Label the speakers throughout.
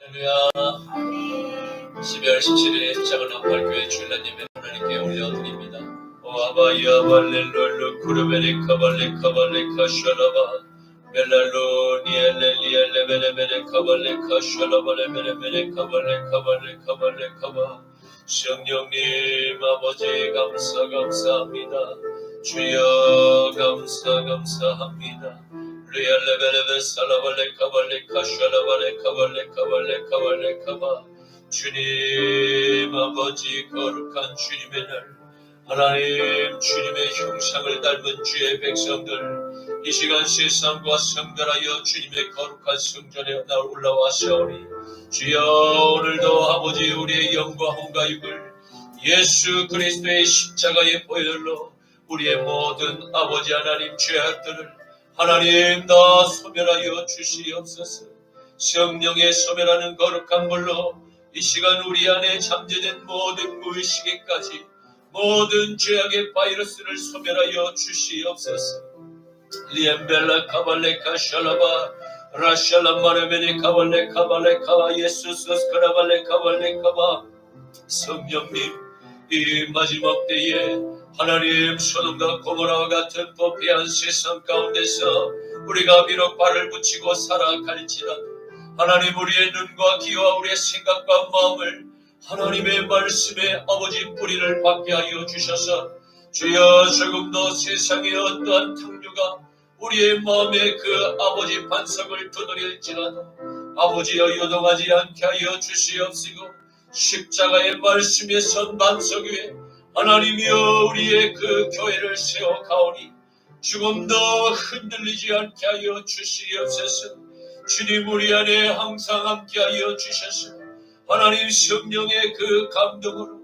Speaker 1: 할렐루야. 12월 17일 작은 한팔교회 주일날 예배 하나님께 올려드립니다. 오 아바야 발렐롤로 쿠르베리 카발레 카발레 카슈라바 벨랄로 니엘렐리엘레 베레베레 카발레 카슈라바레 베레베레 카발레 카발레 카발레 카바. 성령님 아버지 감사합니다. 주여 감사합니다. 리알레베레베 살라발레 카발레 카슈라바레 카발레 카발레 카발레 카바. 주님 아버지 거룩한 주님의 날, 하나님 주님의 형상을 닮은 주의 백성들 이 시간 세상과 성별하여 주님의 거룩한 성전에 올라왔사오니 주여 오늘도 아버지 우리의 영과 혼과 육을 예수 그리스도의 십자가의 보혈로 우리의 모든 아버지 하나님 죄악들을 하나님 다 소멸하여 주시옵소서. 성령의 소멸하는 거룩한 물로 이 시간 우리 안에 잠재된 모든 무의식에까지 모든 죄악의 바이러스를 소멸하여 주시옵소서. 리엠벨라 카발레 카샬라바 라샬라 마르베니 카발레 카발레 카 예수스 크라발레 카발레 카바. 성령님 이 마지막 때에 하나님 소돔과 고모라와 같은 부패한 세상 가운데서 우리가 비록 발을 붙이고 살아갈지라도 하나님 우리의 눈과 귀와 우리의 생각과 마음을 하나님의 말씀에 아버지 뿌리를 받게 하여 주셔서 주여 조금도 세상의 어떠한 탕류가 우리의 마음에 그 아버지 반석을 두드릴지라도 아버지여 요동하지 않게 하여 주시옵시고 십자가의 말씀에 선 반석 위에 하나님이여 우리의 그 교회를 세워 가오니 조금도 흔들리지 않게 하여 주시옵소서. 주님 우리 안에 항상 함께하여 주셔서 하나님 성령의 그 감동으로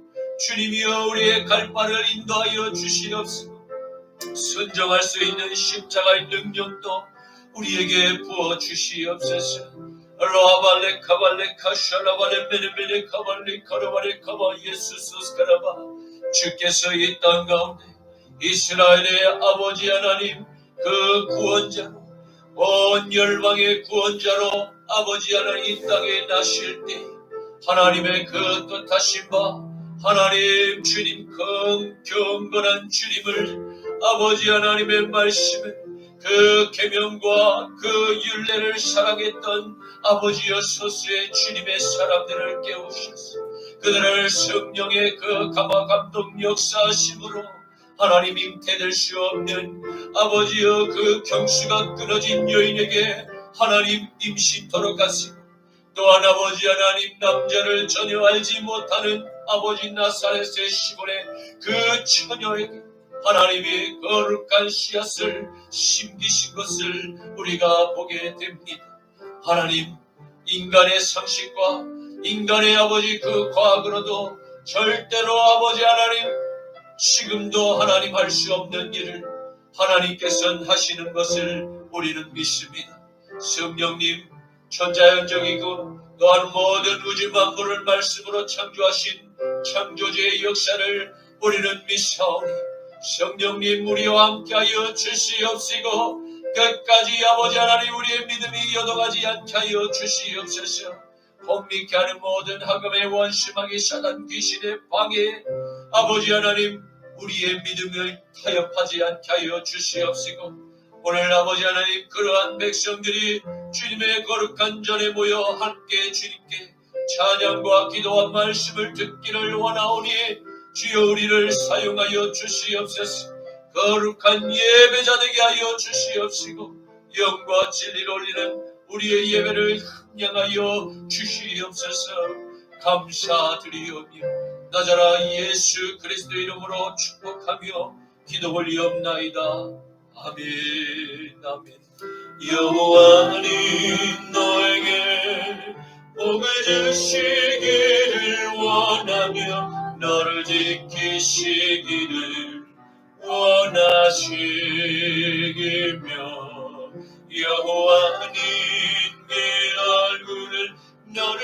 Speaker 1: 주님이여 우리의 갈 바를 인도하여 주시옵소서. 순종할 수 있는 십자가의 능력도 우리에게 부어 주시옵소서. 로아발레 카발레 카샬라발레 베레베레 카발레 카라발레 카바 예수스 카라바. 주께서 이 땅 가운데 이스라엘의 아버지 하나님 그 구원자로 온 열방의 구원자로 아버지 하나님 이 땅에 나실 때 하나님의 그 뜻하신 바 하나님 주님 경건한 주님을 아버지 하나님의 말씀을 그 계명과 그 율례를 사랑했던 아버지여 소수의 주님의 사람들을 깨우셔서 그들을 성령의 그 감화 감동 역사하심으로 하나님 잉태될 수 없는 아버지여 그 경수가 끊어진 여인에게 하나님 임신토록 하시고 또한 아버지 하나님 남자를 전혀 알지 못하는 아버지 나사렛의 시골의 그 처녀에게 하나님이 거룩한 씨앗을 심기신 것을 우리가 보게 됩니다. 하나님 인간의 상식과 인간의 아버지 그 과학으로도 절대로 아버지 하나님 지금도 하나님 할 수 없는 일을 하나님께서는 하시는 것을 우리는 믿습니다. 성령님 천자연적이고 또한 모든 우주 만물을 말씀으로 창조하신 창조주의 역사를 우리는 믿사오니 성령님 우리와 함께하여 주시옵시고 끝까지 아버지 하나님 우리의 믿음이 요동하지 않게 하여 주시옵소서. 혼미케 하는 모든 하금의 원심하게 사단 귀신의 방해 아버지 하나님 우리의 믿음을 타협하지 않게 하여 주시옵시고 오늘 아버지 하나님 그러한 백성들이 주님의 거룩한 전에 모여 함께 주님께 찬양과 기도와 말씀을 듣기를 원하오니 주여 우리를 사용하여 주시옵소서. 거룩한 예배자 되게 하여 주시옵시고 영과 진리를 올리는 우리의 예배를 흥량하여 주시옵소서. 감사드리오며 나자라 예수 그리스도 이름으로 축복하며 기도 올리옵나이다. 아멘 아멘. 여호와는 너에게 복을 주시기를 원하며 너를 지키시기를 원하시기며 여호와는 그 얼굴을 너를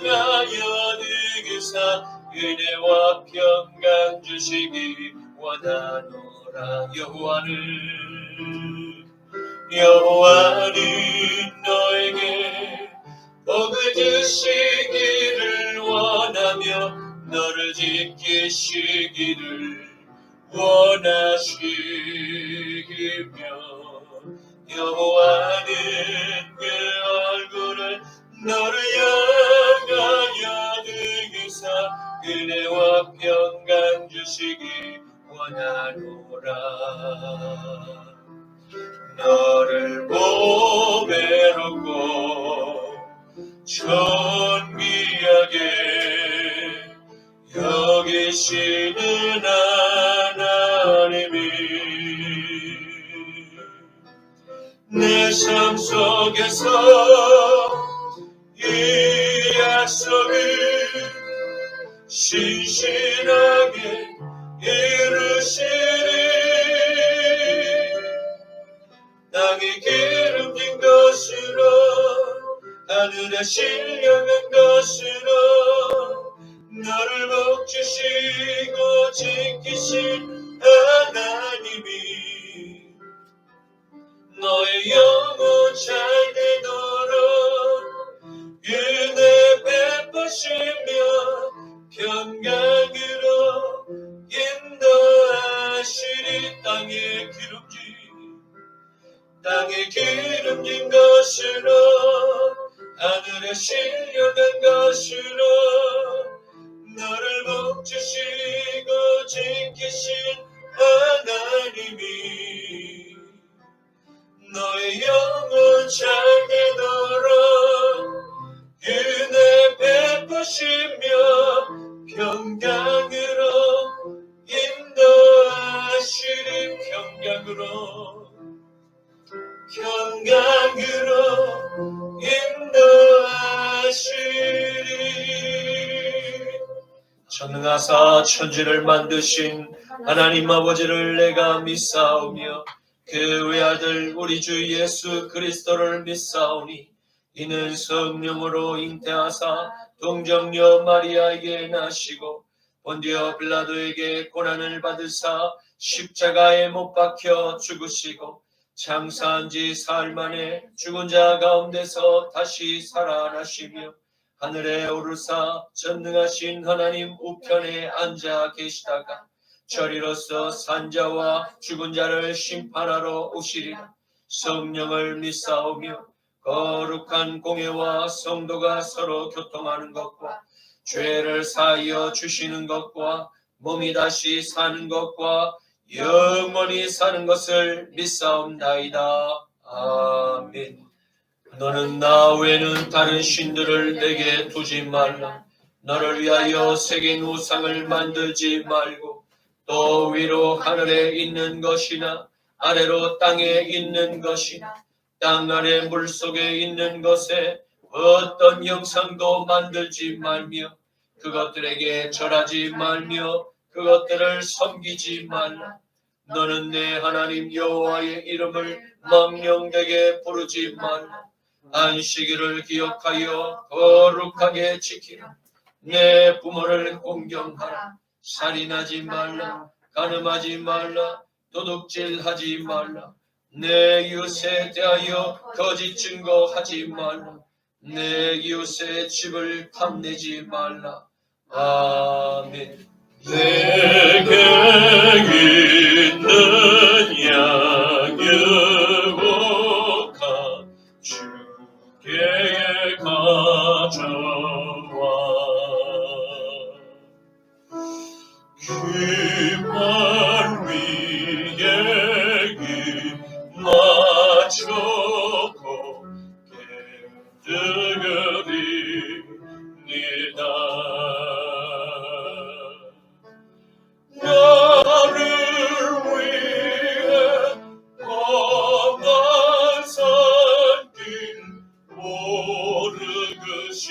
Speaker 1: 향하여 느그사 은혜와 평강 주시기 원하노라. 여호와는 너에게 복을 주시기를 원하며 너를 지키시기를 원하시며 여호와는 그 얼굴을 너를 향하여 들으사 은혜와 평강 주시기 원하노라. 너를 보배롭고 존귀하게 여기시는 하나님이 내 삶 속에서 이 약속을 신실하게 이루시리. 땅에 기름진 것으로 하늘에 신령한 것으로 너를 복주시고 지키신 하나님이 너의 영혼 잘 되도록 은혜 베푸시며 평강으로 인도하시리. 땅에 기름진 것으로 하늘에 신령한 것으로 너를 복주시고 지키신 하나님이 너의 영혼 잘 되도록 은혜 베푸시며 평강으로 인도하시리. 평강으로 인도하시리. 전능하사 천지를 만드신 하나님 아버지를 내가 믿사오며 그 외아들 우리 주 예수 그리스도를 믿사오니 이는 성령으로 잉태하사 동정녀 마리아에게 나시고 본디오 빌라도에게 고난을 받으사 십자가에 못 박혀 죽으시고 장사한 지 사흘 만에 죽은 자 가운데서 다시 살아나시며 하늘에 오르사 전능하신 하나님 우편에 앉아 계시다가 저리로서 산자와 죽은 자를 심판하러 오시리라. 성령을 믿사오며 거룩한 공회와 성도가 서로 교통하는 것과 죄를 사하여 주시는 것과 몸이 다시 사는 것과 영원히 사는 것을 믿사옵나이다. 아멘. 너는 나 외에는 다른 신들을 내게 두지 말라. 너를 위하여 새긴 우상을 만들지 말고 또 위로 하늘에 있는 것이나 아래로 땅에 있는 것이나 땅 아래 물속에 있는 것에 어떤 형상도 만들지 말며 그것들에게 절하지 말며 그것들을 섬기지 말라. 너는 내 하나님 여호와의 이름을 망령되게 부르지 말라. 안식일을 기억하여 거룩하게 지키라. 내 부모를 공경하라. 살인하지 말라. 간음하지 말라. 도둑질하지 말라. 내 이웃에 대하여 거짓 증거하지 말라. 내 이웃의 집을 탐내지 말라. 아멘. 내게 있는 양육과 주께 가져와 그말 위에 맞추고 깨뜨리니다. 나를 위해 험한 산길 오르신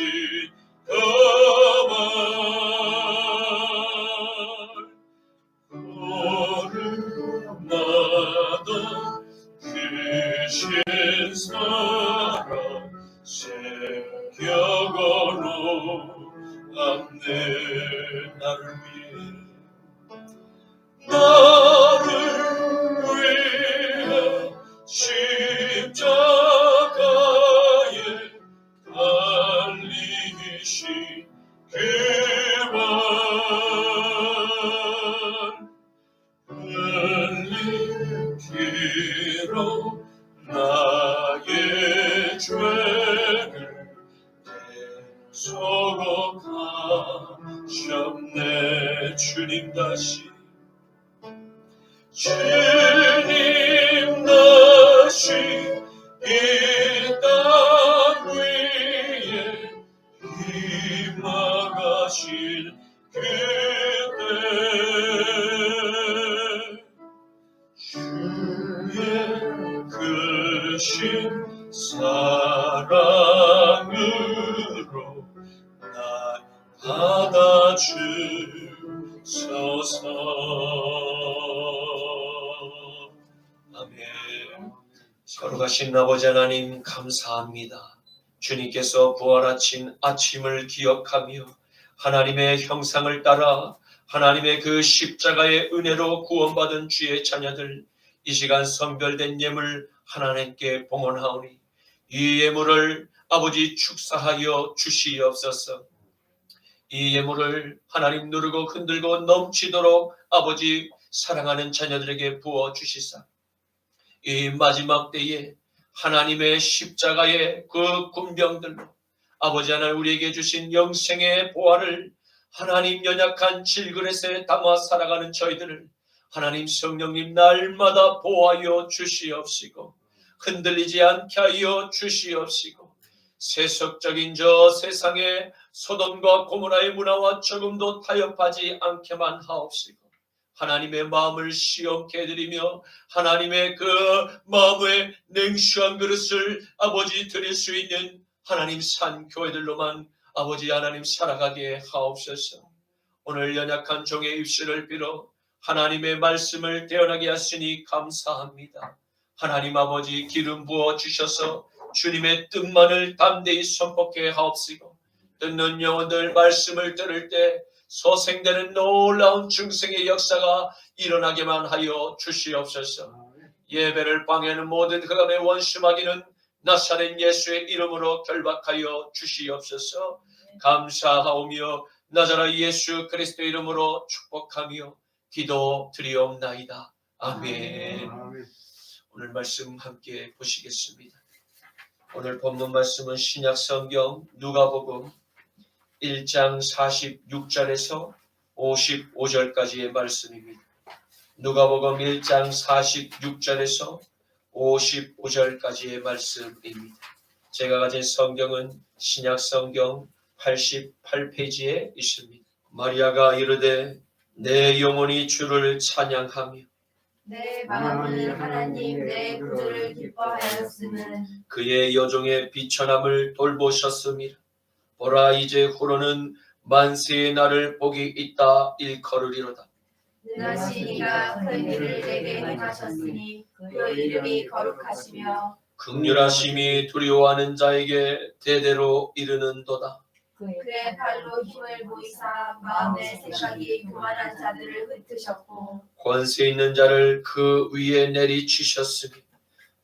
Speaker 1: 거룩나다 크신 사랑 새겨거로 안내 나를 위해 십자가에 흘리기로 나의 죄를 대속하셨네. 주님 다시 이 땅 위에 임하실 그때 주의 크신 사랑으로 날 받아주소서. 아멘. 거룩하신 아버지 하나님 감사합니다. 주님께서 부활하신 아침을 기억하며 하나님의 형상을 따라 하나님의 그 십자가의 은혜로 구원받은 주의 자녀들, 이 시간 성별된 예물 하나님께 봉헌하오니 이 예물을 아버지 축사하여 주시옵소서. 이 예물을 하나님 누르고 흔들고 넘치도록 아버지 사랑하는 자녀들에게 부어 주시사 이 마지막 때에 하나님의 십자가의 그 군병들로 아버지 하나님 우리에게 주신 영생의 보화를 하나님 연약한 질그릇에 담아 살아가는 저희들을 하나님 성령님 날마다 보호하여 주시옵시고 흔들리지 않게 하여 주시옵시고 세속적인 저 세상의 소돔과 고모라의 문화와 조금도 타협하지 않게만 하옵시고 하나님의 마음을 시험케 해드리며 하나님의 그 마음의 냉수한 그릇을 아버지 드릴 수 있는 하나님 산 교회들로만 아버지 하나님 살아가게 하옵소서. 오늘 연약한 종의 입술을 빌어 하나님의 말씀을 대언하게 하시니 감사합니다. 하나님 아버지 기름 부어 주셔서 주님의 뜻만을 담대히 선포케 하옵시고 듣는 영혼들 말씀을 들을 때 소생되는 놀라운 중생의 역사가 일어나게만 하여 주시옵소서. 예배를 방해하는 모든 그간의 원수마귀는 나사렛 예수의 이름으로 결박하여 주시옵소서. 감사하오며 나자렛 예수 그리스도의 이름으로 축복하며 기도드리옵나이다. 아멘. 오늘 말씀 함께 보시겠습니다. 오늘 본문 말씀은 신약 성경 누가복음 1장 46절에서 55절까지의 말씀입니다. 누가복음 1장 46절에서 55절까지의 말씀입니다. 제가 가진 성경은 신약 성경 88페이지에 있습니다. 마리아가 이르되 내 영혼이 주를 찬양하며
Speaker 2: 내 마음은 하나님 내 구주를 기뻐하였음은
Speaker 1: 그의 여종의 비천함을 돌보셨음이라. 보라 이제 후로는 만세의 날을 복이 있다 일컬으리로다.
Speaker 2: 능하신 이가 큰 일을 내게 행하셨으니 그 이름이 거룩하시며
Speaker 1: 긍휼하심이 두려워하는 자에게 대대로 이르는도다.
Speaker 2: 그의 팔로 힘을 보이사 마음의 생각이 교만한 자들을 흩으셨고
Speaker 1: 권세 있는 자를 그 위에 내리치셨으니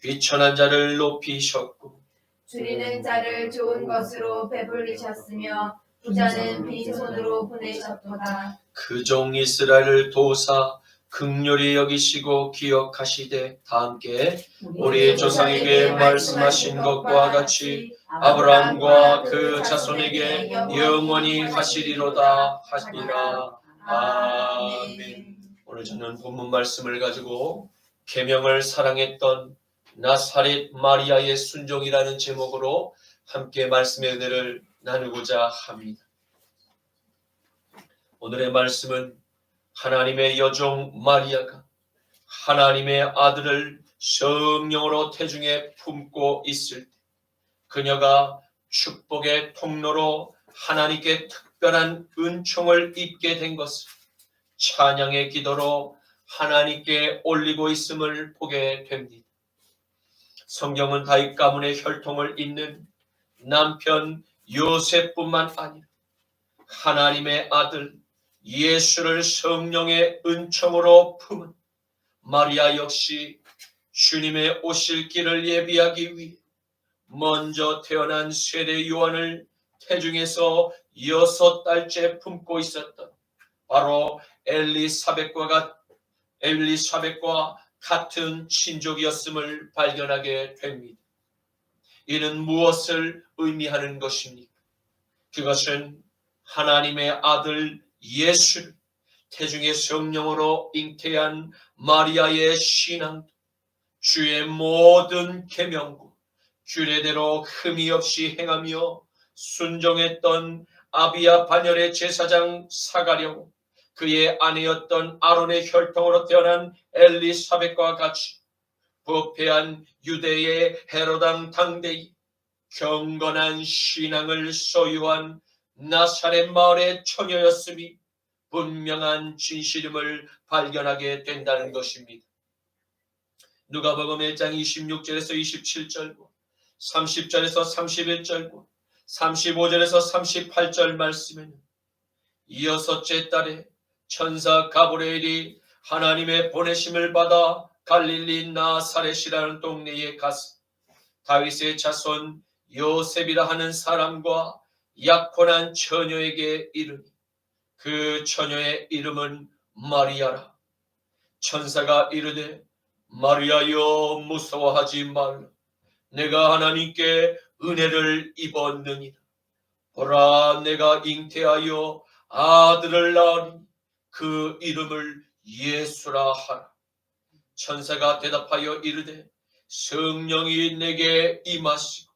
Speaker 1: 비천한 자를 높이셨고
Speaker 2: 줄이는 자를 좋은 것으로 배불리셨으며 부자는 빈손으로 보내셨도다.
Speaker 1: 그 종 이스라엘을 도우사 긍휼히 여기시고 기억하시되 다 함께 우리 조상에게 말씀하신 것과 같이 아브라함과 그 자손에게 영원히 하시리로다 하시니라. 아멘. 오늘 저는 본문 말씀을 가지고 계명을 사랑했던 나사렛 마리아의 순종이라는 제목으로 함께 말씀의 은혜를 나누고자 합니다. 오늘의 말씀은 하나님의 여종 마리아가 하나님의 아들을 성령으로 태중에 품고 있을 때 그녀가 축복의 통로로 하나님께 특별한 은총을 입게 된 것을 찬양의 기도로 하나님께 올리고 있음을 보게 됩니다. 성경은 다윗 가문의 혈통을 잇는 남편 요셉뿐만 아니라 하나님의 아들 예수를 성령의 은총으로 품은 마리아 역시 주님의 오실 길을 예비하기 위해 먼저 태어난 세례 요한을 태중에서 6달째 품고 있었던 바로 엘리사벳과 같은 친족이었음을 발견하게 됩니다. 이는 무엇을 의미하는 것입니까? 그것은 하나님의 아들 예수를 태중의 성령으로 잉태한 마리아의 신앙, 주의 모든 계명과 규례대로 흠이 없이 행하며 순종했던 아비야 반열의 제사장 사가랴와 그의 아내였던 아론의 혈통으로 태어난 엘리사벳과 같이 부패한 유대의 헤롯 당대의 경건한 신앙을 소유한 나사렛 마을의 처녀였음이 분명한 진실임을 발견하게 된다는 것입니다. 누가복음 1장 26절에서 27절과 30절에서 31절과 35절에서 38절 말씀에는 여섯째 달에 천사 가브리엘이 하나님의 보내심을 받아 갈릴리 나사렛이라는 동네에 가서 다윗의 자손 요셉이라 하는 사람과 약혼한 처녀에게 이르니 그 처녀의 이름은 마리아라. 천사가 이르되 마리아여 무서워하지 말라. 내가 하나님께 은혜를 입었느니라. 보라 내가 잉태하여 아들을 낳으니 그 이름을 예수라 하라. 천사가 대답하여 이르되 성령이 내게 임하시고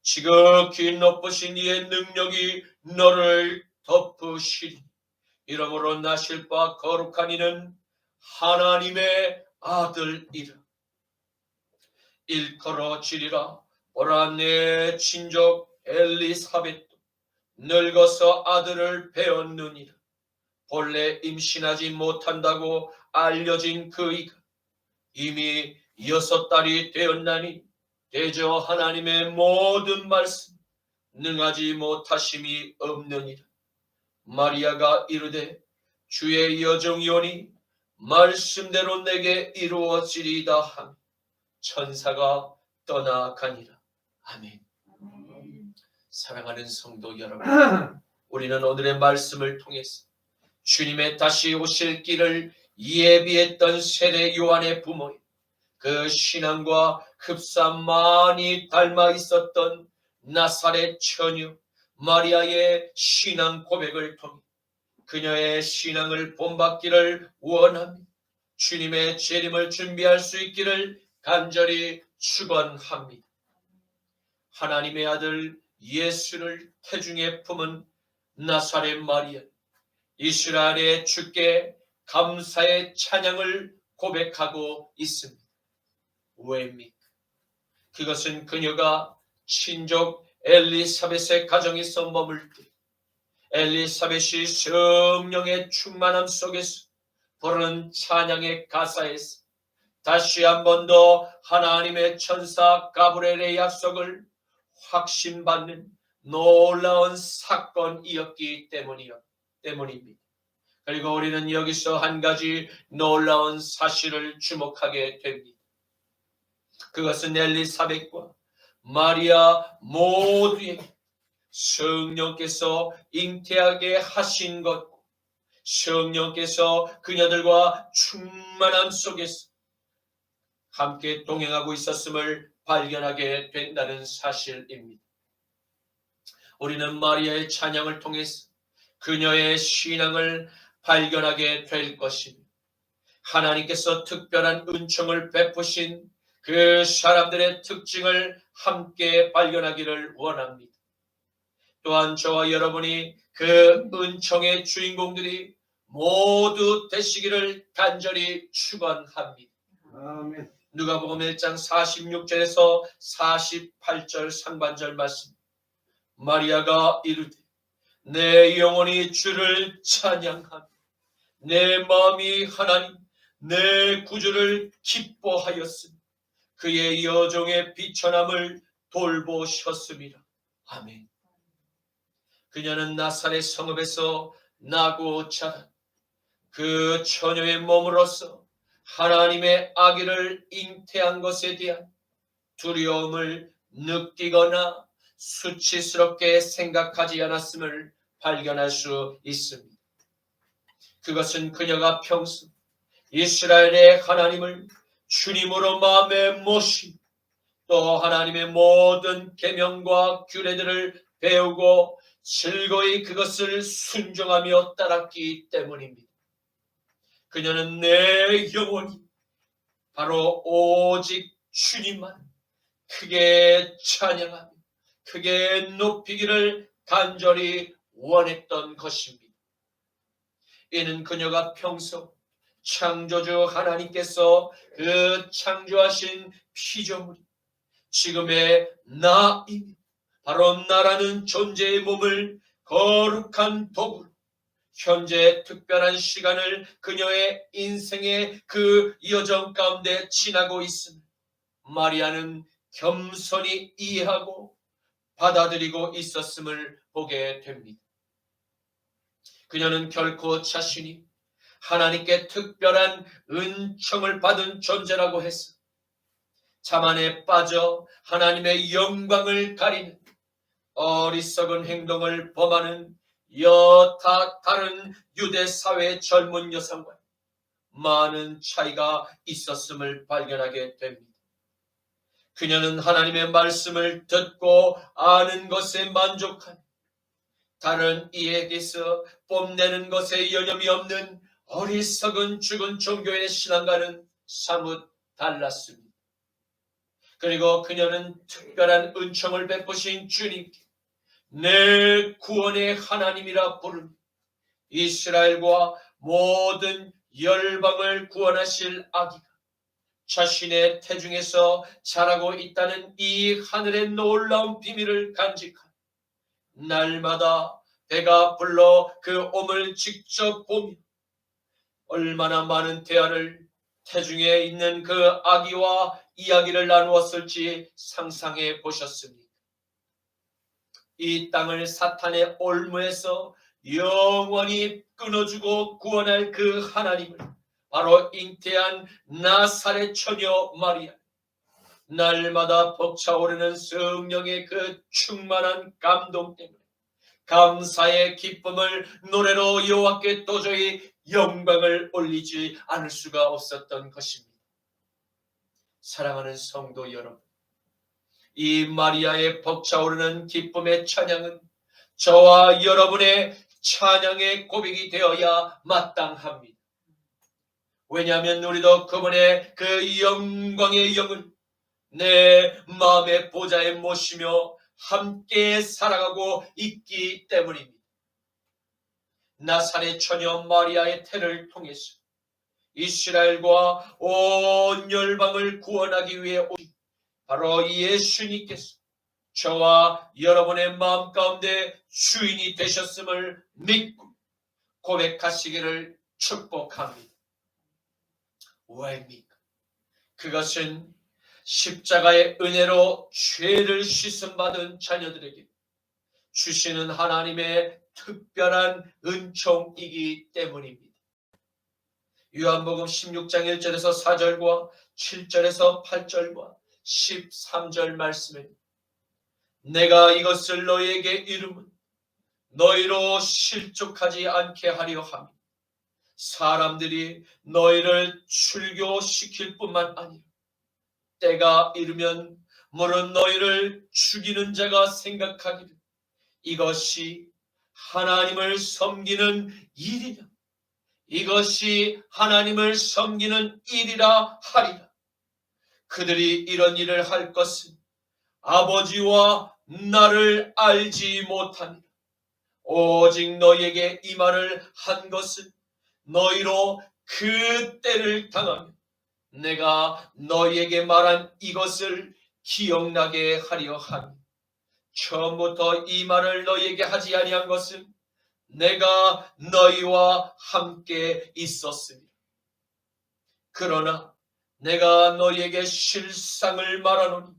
Speaker 1: 지극히 높으신 이의 능력이 너를 덮으시리니 이러므로 나실 바 거룩한 이는 하나님의 아들이라. 일컬어지리라. 보라 내 친족 엘리사벳도 늙어서 아들을 배었느니라. 본래 임신하지 못한다고 알려진 그이가 이미 6달이 되었나니 대저 하나님의 모든 말씀 능하지 못하심이 없느니라. 마리아가 이르되 주의 여종이오니 말씀대로 내게 이루어지리이다 하며 천사가 떠나가니라. 아멘. 사랑하는 성도 여러분, 우리는 오늘의 말씀을 통해서 주님의 다시 오실 길을 예비했던 세례 요한의 부모인 그 신앙과 흡사 많이 닮아 있었던 나사렛 처녀 마리아의 신앙 고백을 통해 그녀의 신앙을 본받기를 원하며 주님의 재림을 준비할 수 있기를 간절히 축원합니다. 하나님의 아들 예수를 태중에 품은 나사렛 마리아, 이스라엘의 주께 감사의 찬양을 고백하고 있습니다. 왜입니까? 그것은 그녀가 친족 엘리사벳의 가정에서 머물 때 엘리사벳이 성령의 충만함 속에서 부르는 찬양의 가사에서 다시 한 번 더 하나님의 천사 가브리엘의 약속을 확신받는 놀라운 사건이었기 때문입니다. 그리고 우리는 여기서 한 가지 놀라운 사실을 주목하게 됩니다. 그것은 엘리사벳과 마리아 모두에게 성령께서 잉태하게 하신 것과 성령께서 그녀들과 충만함 속에서 함께 동행하고 있었음을 발견하게 된다는 사실입니다. 우리는 마리아의 찬양을 통해서 그녀의 신앙을 발견하게 될 것입니다. 하나님께서 특별한 은총을 베푸신 그 사람들의 특징을 함께 발견하기를 원합니다. 또한 저와 여러분이 그 은총의 주인공들이 모두 되시기를 간절히 축원합니다.
Speaker 3: 아멘.
Speaker 1: 누가복음 1장 46절에서 48절 상반절 말씀. 마리아가 이르되 내 영혼이 주를 찬양하며 내 마음이 하나님 내 구주를 기뻐하였으며 그의 여종의 비천함을 돌보셨음이라. 아멘. 그녀는 나사렛 성읍에서 나고 자란 그 처녀의 몸으로서 하나님의 아기를 잉태한 것에 대한 두려움을 느끼거나 수치스럽게 생각하지 않았음을 발견할 수 있습니다. 그것은 그녀가 평소 이스라엘의 하나님을 주님으로 마음에 모시고 또 하나님의 모든 계명과 규례들을 배우고 즐거이 그것을 순종하며 따랐기 때문입니다. 그녀는 내 영혼이 바로 오직 주님만 크게 찬양하며 크게 높이기를 간절히 원했던 것입니다. 이는 그녀가 평소 창조주 하나님께서 그 창조하신 피조물이 지금의 나이며 바로 나라는 존재의 몸을 거룩한 도구로 현재 특별한 시간을 그녀의 인생의 그 여정 가운데 지나고 있음을 마리아는 겸손히 이해하고 받아들이고 있었음을 보게 됩니다. 그녀는 결코 자신이 하나님께 특별한 은총을 받은 존재라고 해서 자만에 빠져 하나님의 영광을 가리는 어리석은 행동을 범하는 여타 다른 유대 사회의 젊은 여성과 많은 차이가 있었음을 발견하게 됩니다. 그녀는 하나님의 말씀을 듣고 아는 것에 만족하며 다른 이에게서 뽐내는 것에 여념이 없는 어리석은 죽은 종교의 신앙과는 사뭇 달랐습니다. 그리고 그녀는 특별한 은총을 베푸신 주님께 내 구원의 하나님이라 부르며 이스라엘과 모든 열방을 구원하실 아기가 자신의 태중에서 자라고 있다는 이 하늘의 놀라운 비밀을 간직하며 날마다 배가 불러 그 몸을 직접 보며 얼마나 많은 대화를 태중에 있는 그 아기와 이야기를 나누었을지 상상해 보셨습니까? 이 땅을 사탄의 올무에서 영원히 끊어주고 구원할 그 하나님을 바로 잉태한 나사렛 처녀 마리아, 날마다 벅차오르는 성령의 그 충만한 감동 때문에 감사의 기쁨을 노래로 여호와께 도저히 영광을 올리지 않을 수가 없었던 것입니다. 사랑하는 성도 여러분, 이 마리아의 벅차오르는 기쁨의 찬양은 저와 여러분의 찬양의 고백이 되어야 마땅합니다. 왜냐하면 우리도 그분의 그 영광의 영을 내 마음의 보좌에 모시며 함께 살아가고 있기 때문입니다. 나사렛 처녀 마리아의 태를 통해서 이스라엘과 온 열방을 구원하기 위해 오신 바로 예수님께서 저와 여러분의 마음 가운데 주인이 되셨음을 믿고 고백하시기를 축복합니다. 왜입니까? 그것은 십자가의 은혜로 죄를 씻음받은 자녀들에게 주시는 하나님의 특별한 은총이기 때문입니다. 요한복음 16장 1절에서 4절과 7절에서 8절과 13절 말씀에 내가 이것을 너희에게 이름은 너희로 실족하지 않게 하려 함이라. 사람들이 너희를 출교시킬 뿐만 아니라 때가 이르면 물은 너희를 죽이는 자가 생각하기를 이것이 하나님을 섬기는 일이냐, 이것이 하나님을 섬기는 일이라 하리라. 그들이 이런 일을 할 것은 아버지와 나를 알지 못하니라. 오직 너희에게 이 말을 한 것은 너희로 그 때를 당하며 내가 너희에게 말한 이것을 기억나게 하려 하니 처음부터 이 말을 너희에게 하지 아니한 것은 내가 너희와 함께 있었으니 그러나 내가 너희에게 실상을 말하노니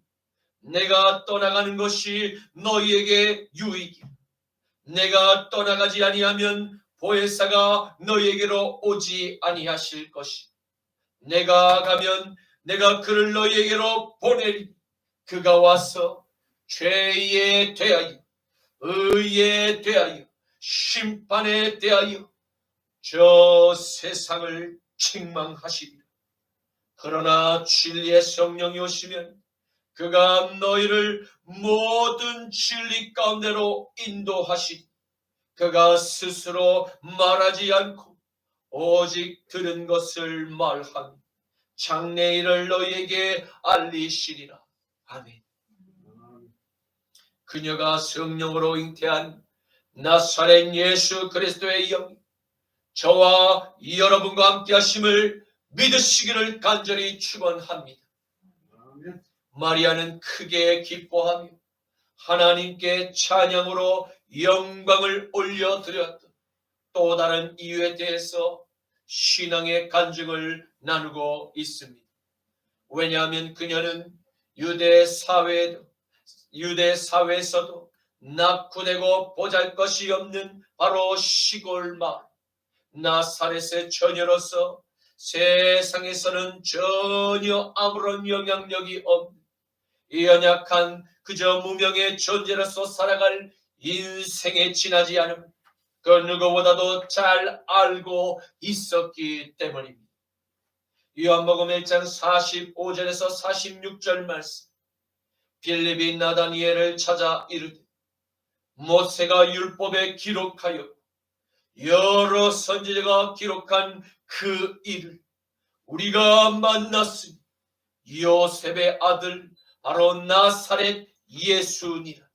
Speaker 1: 내가 떠나가는 것이 너희에게 유익이라. 내가 떠나가지 아니하면 보혜사가 너희에게로 오지 아니하실 것이 내가 가면 내가 그를 너희에게로 보내리. 그가 와서 죄에 대하여 의에 대하여 심판에 대하여 저 세상을 책망하시리라. 그러나 진리의 성령이 오시면 그가 너희를 모든 진리 가운데로 인도하시리. 그가 스스로 말하지 않고 오직 들은 것을 말하니 장래일을 너희에게 알리시리라. 아멘. 그녀가 성령으로 잉태한 나사렛 예수 그리스도의 영이 저와 여러분과 함께 하심을 믿으시기를 간절히 축원합니다. 마리아는 크게 기뻐하며 하나님께 찬양으로 영광을 올려드렸던 또 다른 이유에 대해서 신앙의 간증을 나누고 있습니다. 왜냐하면 그녀는 유대 사회에서도 낙후되고 보잘것이 없는 바로 시골 마을 나사렛의 처녀로서 세상에서는 전혀 아무런 영향력이 없는 연약한 그저 무명의 존재로서 살아갈 인생에 지나지 않음을 그 누구보다도 잘 알고 있었기 때문입니다. 요한복음 1장 45절에서 46절 말씀. 빌립이 나다니엘을 찾아 이르되 모세가 율법에 기록하여 여러 선지자가 기록한 그 일을 우리가 만났으니 요셉의 아들 바로 나사렛 예수니라.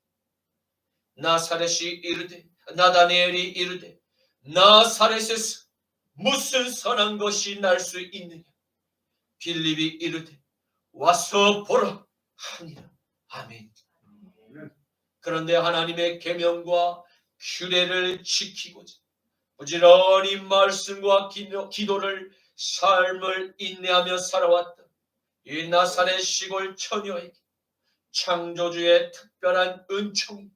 Speaker 1: 나다니엘이 이르되 나사렛에서 무슨 선한 것이 날 수 있느냐. 빌립이 이르되 와서 보라 하니라. 아멘. 그런데 하나님의 계명과 규례를 지키고자 부지런히 말씀과 기도를 삶을 인내하며 살아왔던 이 나사렛 시골 처녀에게 창조주의 특별한 은총이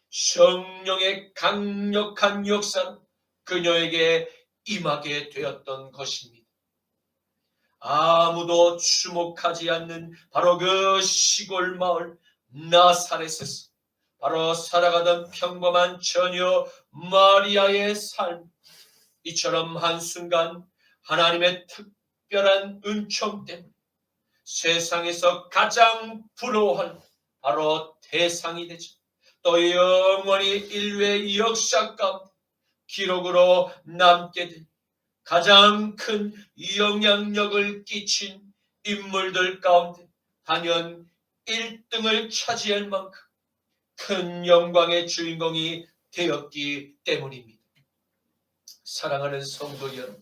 Speaker 1: 성령의 강력한 역사로 그녀에게 임하게 되었던 것입니다. 아무도 주목하지 않는 바로 그 시골 마을 나사렛에서 바로 살아가던 평범한 처녀 마리아의 삶, 이처럼 한순간 하나님의 특별한 은총 때문에 세상에서 가장 부러워할 바로 대상이 되죠. 또 영원히 인류의 역사 가운데 기록으로 남게 된 가장 큰 영향력을 끼친 인물들 가운데 단연 1등을 차지할 만큼 큰 영광의 주인공이 되었기 때문입니다. 사랑하는 성도 여러분,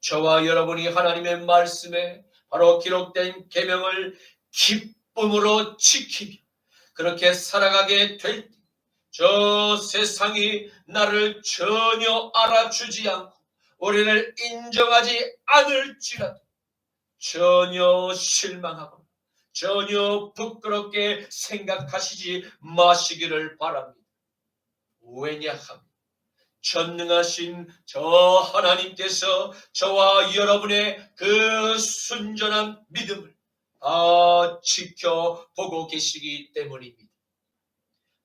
Speaker 1: 저와 여러분이 하나님의 말씀에 바로 기록된 계명을 기쁨으로 지키며 그렇게 살아가게 될 때 저 세상이 나를 전혀 알아주지 않고 우리를 인정하지 않을지라도 전혀 실망하거나 전혀 부끄럽게 생각하시지 마시기를 바랍니다. 왜냐하면 전능하신 저 하나님께서 저와 여러분의 그 순전한 믿음을 다 지켜보고 계시기 때문입니다.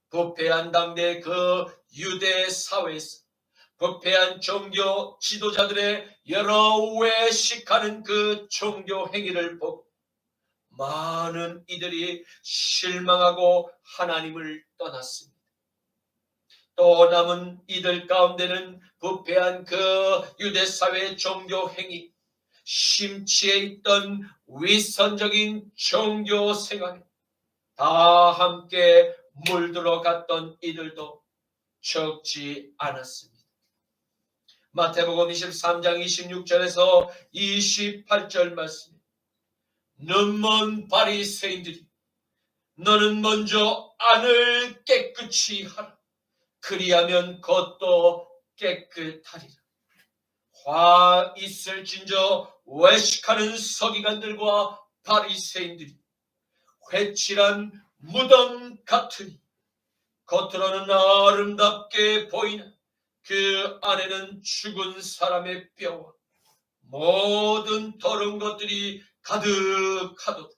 Speaker 1: 부패한 당대 그 유대 사회에서 부패한 종교 지도자들의 여러 외식하는 그 종교 행위를 보고 많은 이들이 실망하고 하나님을 떠났습니다. 또 남은 이들 가운데는 부패한 그 유대 사회의 종교 행위, 심취해 있던 위선적인 종교 생활에 다 함께 물들어 갔던 이들도 적지 않았습니다. 마태복음 23장 26절에서 28절 말씀. 눈먼 바리새인들이 너는 먼저 안을 깨끗이 하라. 그리하면 겉도 깨끗하리라. 화 있을진저 외식하는 서기관들과 바리새인들이 회칠한 무덤 같으니 겉으로는 아름답게 보이나 그 안에는 죽은 사람의 뼈와 모든 더러운 것들이 가득하도다.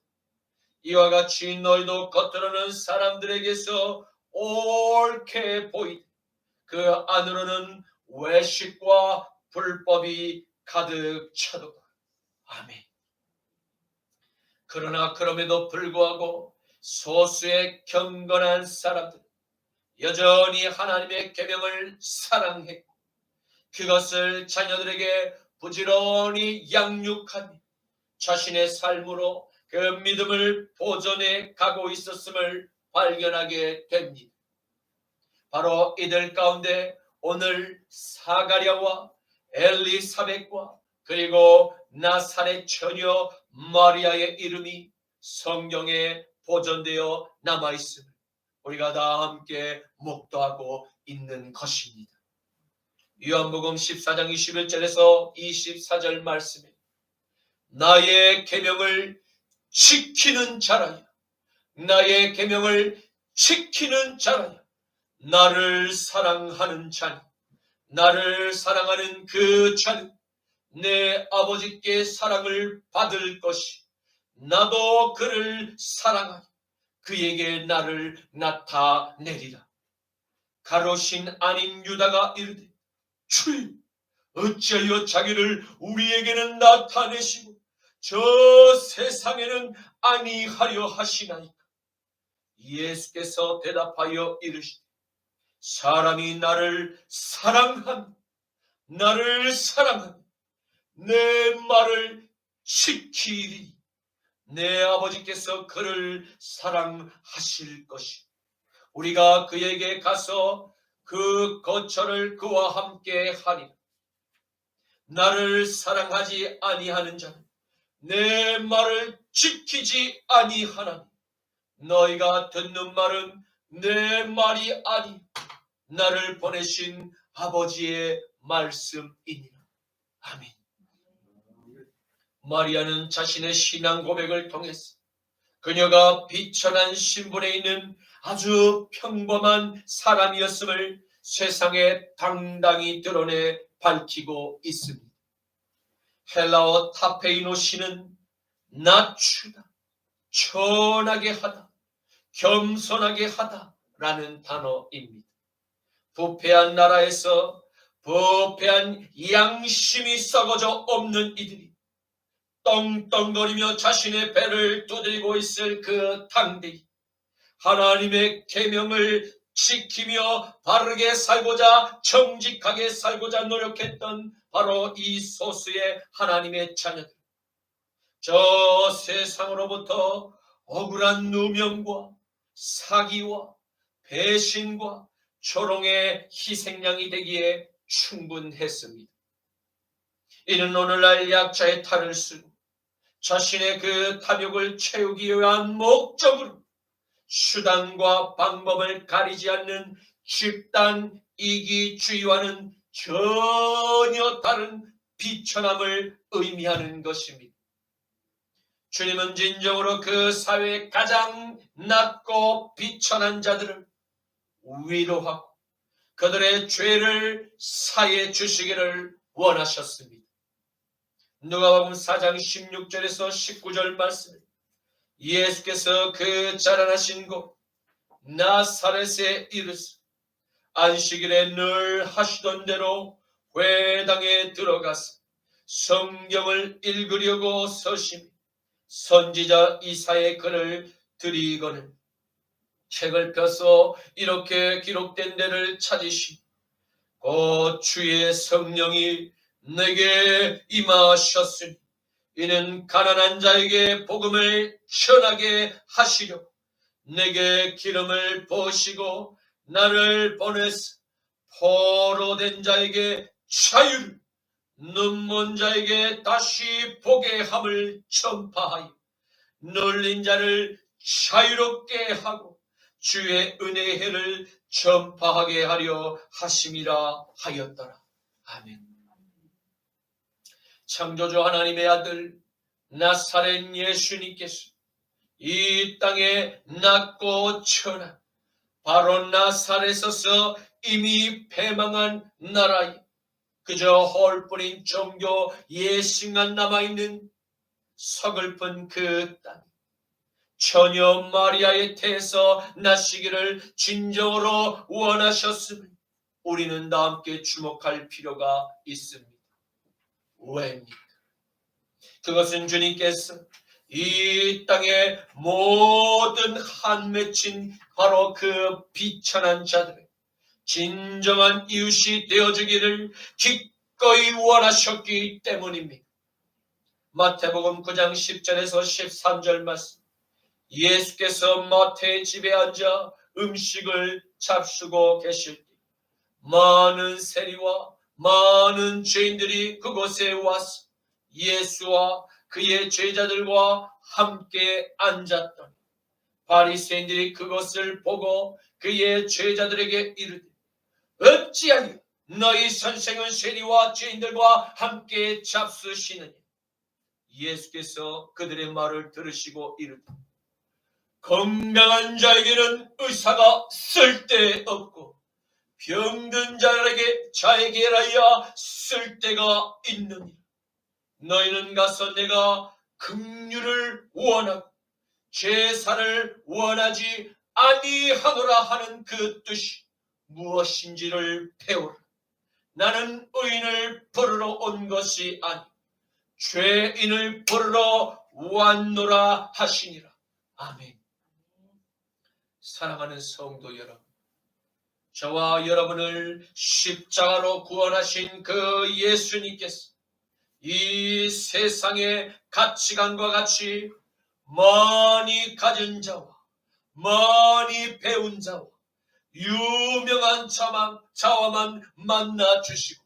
Speaker 1: 이와 같이 너희도 겉으로는 사람들에게서 옳게 보이되 그 안으로는 외식과 불법이 가득 차도다. 아멘. 그러나 그럼에도 불구하고 소수의 경건한 사람들 여전히 하나님의 계명을 사랑해 그것을 자녀들에게 부지런히 양육하며 자신의 삶으로 그 믿음을 보존해 가고 있었음을 발견하게 됩니다. 바로 이들 가운데 오늘 사가랴와 엘리사벳과 그리고 나사렛 처녀 마리아의 이름이 성경에 보존되어 남아있음을 우리가 다 함께 목도하고 있는 것입니다. 요한복음 14장 21절에서 24절 말씀에 나의 계명을 지키는 자라야 나의 계명을 지키는 자라야 나를 사랑하는 자니 나를 사랑하는 그 자는 내 아버지께 사랑을 받을 것이 나도 그를 사랑하니 그에게 나를 나타내리라. 가롯인 아닌 유다가 이르되 주님 어찌하여 자기를 우리에게는 나타내시고 저 세상에는 아니하려 하시나이까. 예수께서 대답하여 이르시되 사람이 나를 사랑하면 내 말을 지키리. 내 아버지께서 그를 사랑하실 것이 우리가 그에게 가서 그 거처를 그와 함께 하리라. 나를 사랑하지 아니하는 자는 내 말을 지키지 아니하나니 너희가 듣는 말은 내 말이 아니 나를 보내신 아버지의 말씀이니라. 아멘. 마리아는 자신의 신앙 고백을 통해서 그녀가 비천한 신분에 있는 아주 평범한 사람이었음을 세상에 당당히 드러내 밝히고 있습니다. 헬라어 타페이노시는 낮추다, 천하게 하다, 겸손하게 하다 라는 단어입니다. 부패한 나라에서 부패한 양심이 썩어져 없는 이들이 떵떵거리며 자신의 배를 두드리고 있을 그 당대에 하나님의 계명을 지키며 바르게 살고자 정직하게 살고자 노력했던 바로 이 소수의 하나님의 자녀들, 저 세상으로부터 억울한 누명과 사기와 배신과 조롱의 희생양이 되기에 충분했습니다. 이는 오늘날 약자의 탈을 쓰고 자신의 그 탐욕을 채우기 위한 목적으로 수단과 방법을 가리지 않는 집단 이기주의와는 전혀 다른 비천함을 의미하는 것입니다. 주님은 진정으로 그 사회의 가장 낮고 비천한 자들을 위로하고 그들의 죄를 사해 주시기를 원하셨습니다. 누가복음 4장 16절에서 19절 말씀에 예수께서 그 자라나신 곳 나사렛에 이르사 안식일에 늘 하시던 대로 회당에 들어가서 성경을 읽으려고 서심해 선지자 이사야의 글을 들이거늘 책을 펴서 이렇게 기록된 데를 찾으시고 곧 주의 성령이 내게 임하셨으니 이는 가난한 자에게 복음을 전하게 하시려 내게 기름을 부으시고 나를 보내서 포로된 자에게 자유를 눈먼 자에게 다시 보게 함을 전파하여 눌린 자를 자유롭게 하고 주의 은혜의 해를 전파하게 하려 하심이라 하였더라. 아멘. 창조주 하나님의 아들 나사렛 예수님께서 이 땅에 낮고 천한 바로 나사렛에서 이미 패망한 나라에 그저 헐뿐인 종교 예식만 남아있는 서글픈 그 땅 처녀 마리아의 태에서 나시기를 진정으로 원하셨음을 우리는 다 함께 주목할 필요가 있습니다. 왜입니까? 그것은 주님께서 이 땅의 모든 한 맺힌 바로 그 비천한 자들의 진정한 이웃이 되어주기를 기꺼이 원하셨기 때문입니다. 마태복음 9장 10절에서 13절 말씀, 예수께서 마태의 집에 앉아 음식을 잡수고 계실 때 많은 세리와 많은 죄인들이 그곳에 와서 예수와 그의 제자들과 함께 앉았더니 바리새인들이 그것을 보고 그의 제자들에게 이르되 어찌하여 너희 선생은 세리와 죄인들과 함께 잡수시느냐? 예수께서 그들의 말을 들으시고 이르되 건강한 자에게는 의사가 쓸데없고 병든 자에게라야 쓸데가 있느니라. 너희는 가서 내가 긍휼을 원하고 제사를 원하지 아니하노라 하는 그 뜻이 무엇인지를 배우라. 나는 의인을 부르러 온 것이 아니 죄인을 부르러 왔노라 하시니라. 아멘. 사랑하는 성도 여러분, 저와 여러분을 십자가로 구원하신 그 예수님께서 이 세상의 가치관과 같이 많이 가진 자와 많이 배운 자와 유명한 자와만 만나 주시고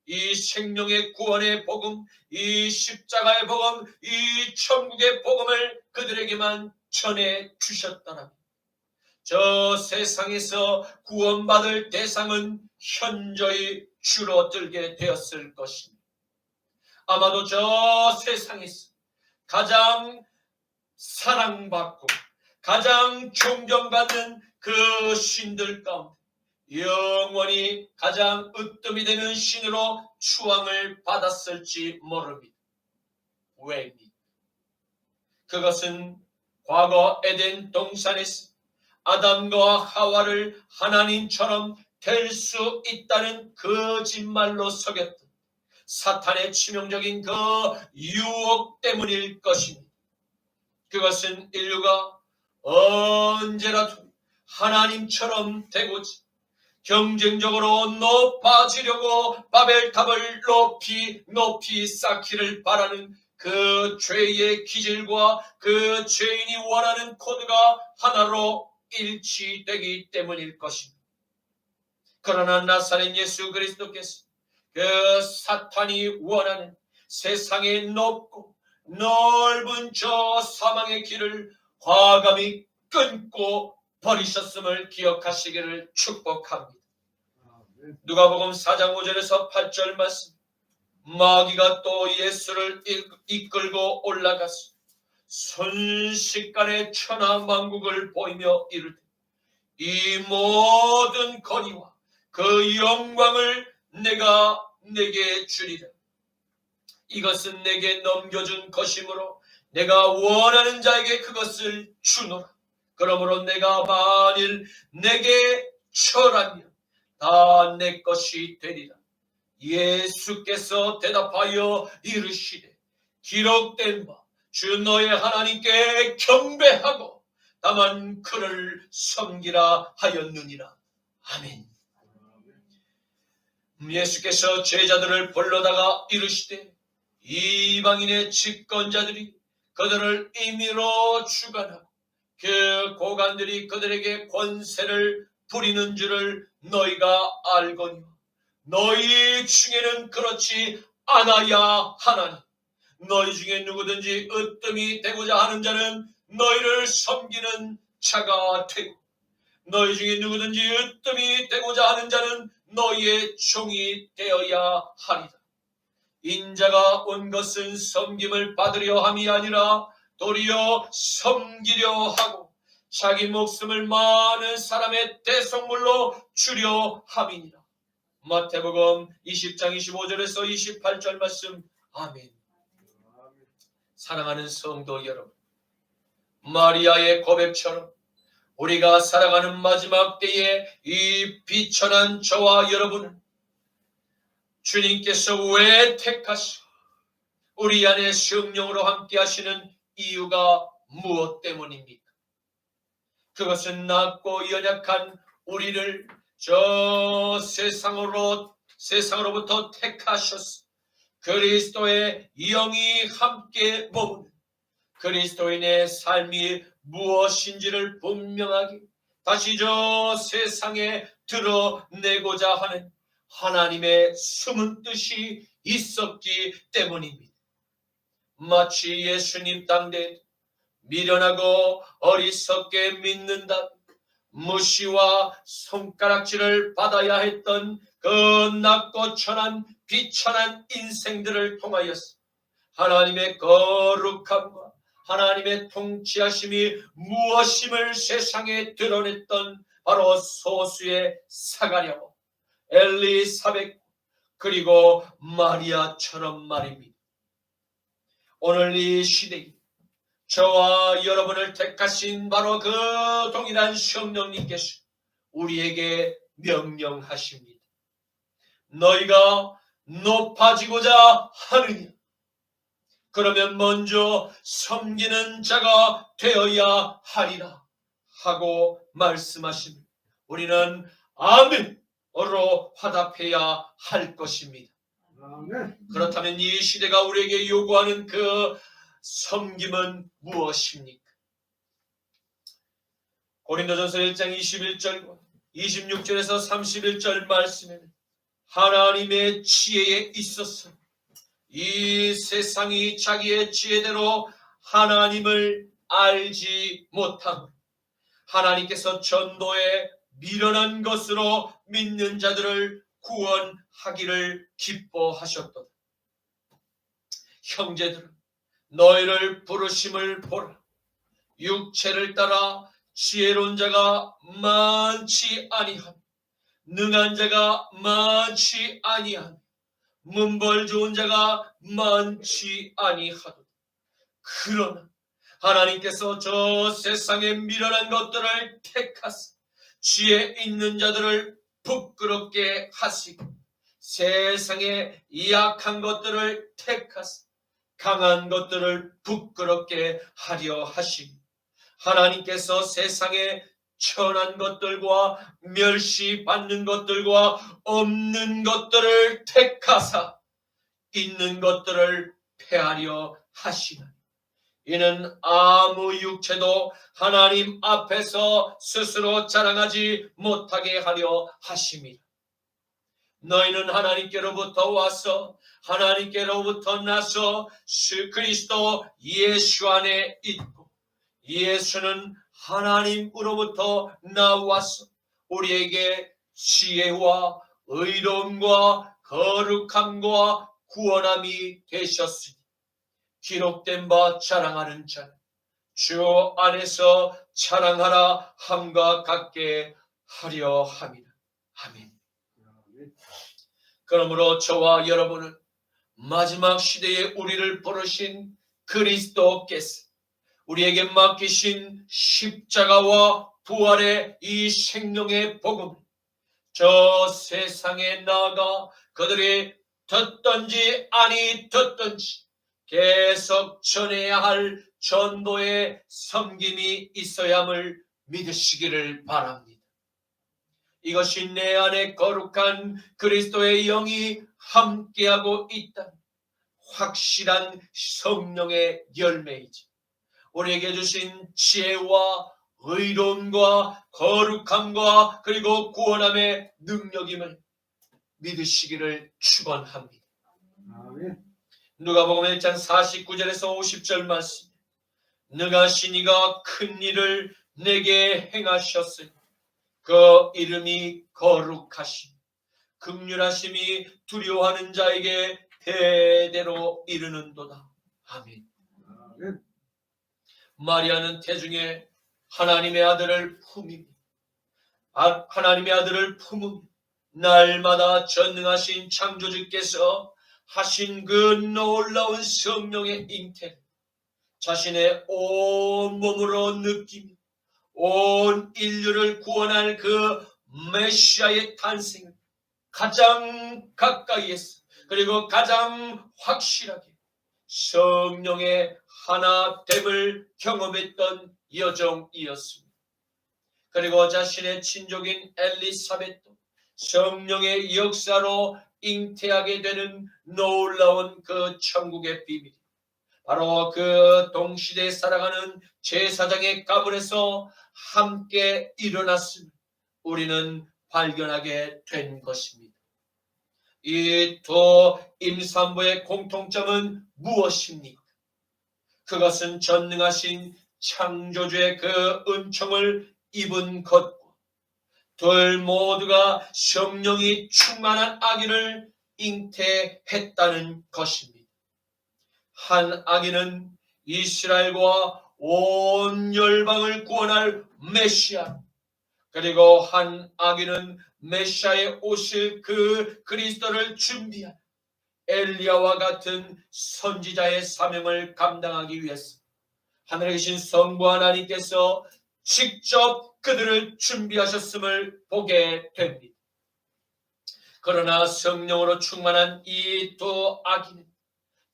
Speaker 1: 이 생명의 구원의 복음, 이 십자가의 복음, 이 천국의 복음을 그들에게만 전해 주셨다라면 저 세상에서 구원받을 대상은 현저히 줄어들게 되었을 것입니다. 아마도 저 세상에서 가장 사랑받고 가장 존경받는 그 신들 가운데 영원히 가장 으뜸이 되는 신으로 추앙을 받았을지 모릅니다. 왜입니까? 그것은 과거 에덴 동산에서 아담과 하와를 하나님처럼 될 수 있다는 거짓말로 속였던 사탄의 치명적인 그 유혹 때문일 것입니다. 그것은 인류가 언제라도 하나님처럼 되고자 경쟁적으로 높아지려고 바벨탑을 높이 쌓기를 바라는 그 죄의 기질과 그 죄인이 원하는 코드가 하나로 일치되기 때문일 것입니다. 그러나 나사렛 예수 그리스도께서 그 사탄이 원하는 세상의 높고 넓은 저 사망의 길을 과감히 끊고 버리셨음을 기억하시기를 축복합니다. 누가복음 4장 5절에서 8절 말씀, 마귀가 또 예수를 이끌고 올라가서 순식간에 천하만국을 보이며 이르되 이 모든 권위와 그 영광을 내가 내게 주리라. 이것은 내게 넘겨준 것이므로 내가 원하는 자에게 그것을 주노라. 그러므로 내가 만일 내게 절하면 다 내 것이 되리라. 예수께서 대답하여 이르시되 기록된 바 주 너의 하나님께 경배하고 다만 그를 섬기라 하였느니라. 아멘. 예수께서 제자들을 불러다가 이르시되 이방인의 집권자들이 그들을 임의로 주관하고 그 고관들이 그들에게 권세를 부리는 줄을 너희가 알거니와 너희 중에는 그렇지 않아야 하나니 너희 중에 누구든지 으뜸이 되고자 하는 자는 너희를 섬기는 자가 되고 너희 중에 누구든지 으뜸이 되고자 하는 자는 너희의 종이 되어야 하리라. 인자가 온 것은 섬김을 받으려 함이 아니라 도리어 섬기려 하고 자기 목숨을 많은 사람의 대속물로 주려 함이니라. 마태복음 20장 25절에서 28절 말씀. 아멘. 사랑하는 성도 여러분, 마리아의 고백처럼 우리가 살아가는 마지막 때에 이 비천한 저와 여러분은 주님께서 왜 택하시고 우리 안에 성령으로 함께 하시는 이유가 무엇 때문입니까? 그것은 낮고 연약한 우리를 저 세상으로부터 택하셨어. 그리스도의 영이 함께 머무는 그리스도인의 삶이 무엇인지를 분명하게 다시 저 세상에 드러내고자 하는 하나님의 숨은 뜻이 있었기 때문입니다. 마치 예수님 당대 미련하고 어리석게 믿는다, 무시와 손가락질을 받아야 했던 그 낮고 천한 비천한 인생들을 통하여서 하나님의 거룩함과 하나님의 통치하심이 무엇임을 세상에 드러냈던 바로 소수의 사가랴와 엘리사벳 그리고 마리아처럼 말입니다. 오늘 이 시대에 저와 여러분을 택하신 바로 그 동일한 성령님께서 우리에게 명령하십니다. 너희가 높아지고자 하느냐? 그러면 먼저 섬기는 자가 되어야 하리라 하고 말씀하십니다. 우리는 아멘으로 화답해야 할 것입니다.
Speaker 3: 아멘.
Speaker 1: 그렇다면 이 시대가 우리에게 요구하는 그 섬김은 무엇입니까? 고린도전서 1장 21절과 26절에서 31절 말씀에는 하나님의 지혜에 있어서 이 세상이 자기의 지혜대로 하나님을 알지 못하고 하나님께서 전도에 미련한 것으로 믿는 자들을 구원하기를 기뻐하셨도다. 형제들은 너희를 부르심을 보라. 육체를 따라 지혜로운 자가 많지 아니하며 능한 자가 많지 아니하며 문벌 좋은 자가 많지 아니하도다. 그러나 하나님께서 저 세상의 미련한 것들을 택하사 지혜 있는 자들을 부끄럽게 하시고 세상의 약한 것들을 택하사 강한 것들을 부끄럽게 하려 하시고 하나님께서 세상의 천한 것들과 멸시받는 것들과 없는 것들을 택하사 있는 것들을 폐하려 하시나니 이는 아무 육체도 하나님 앞에서 스스로 자랑하지 못하게 하려 하심이라. 너희는 하나님께로부터 와서 하나님께로부터 나서 그리스도 예수 안에 있고 예수는 하나님으로부터 나와서 우리에게 지혜와 의로움과 거룩함과 구원함이 되셨으니 기록된 바 자랑하는 자는 주 안에서 자랑하라 함과 같게 하려 함이라. 아멘. 그러므로 저와 여러분은 마지막 시대에 우리를 부르신 그리스도께서 우리에게 맡기신 십자가와 부활의 이 생명의 복음을 저 세상에 나아가 그들이 듣든지 아니 듣든지 계속 전해야 할 전도의 섬김이 있어야 함을 믿으시기를 바랍니다. 이것이 내 안에 거룩한 그리스도의 영이 함께하고 있다는 확실한 성령의 열매이지 우리에게 주신 지혜와 의로움과 거룩함과 그리고 구원함의 능력임을 믿으시기를 축원합니다.
Speaker 3: 아멘.
Speaker 1: 누가복음 1장 49절에서 50절 말씀. 너가 신이가 큰 일을 내게 행하셨으니 그 이름이 거룩하심 긍휼하심이 두려워하는 자에게 대대로 이르는도다. 아멘.
Speaker 3: 아멘.
Speaker 1: 마리아는 태중에 하나님의 아들을 품으며 하나님의 아들을 품으며 날마다 전능하신 창조주께서 하신 그 놀라운 성령의 잉태를 자신의 온 몸으로 느끼며 온 인류를 구원할 그 메시아의 탄생을 가장 가까이에서 그리고 가장 확실하게 성령의 하나됨을 경험했던 여종이었습니다. 그리고 자신의 친족인 엘리사벳도 성령의 역사로 잉태하게 되는 놀라운 그 천국의 비밀, 바로 그 동시대에 살아가는 제사장의 가문에서 함께 일어났음을 우리는 발견하게 된 것입니다. 이 두 임산부의 공통점은 무엇입니까? 그것은 전능하신 창조주의 그 은총을 입은 것과 둘 모두가 성령이 충만한 아기를 잉태했다는 것입니다. 한 아기는 이스라엘과 온 열방을 구원할 메시아, 그리고 한 아기는 메시아에 오실 그 그리스도를 준비한 엘리야와 같은 선지자의 사명을 감당하기 위해서 하늘에 계신 성부 하나님께서 직접 그들을 준비하셨음을 보게 됩니다. 그러나 성령으로 충만한 이 두 아기는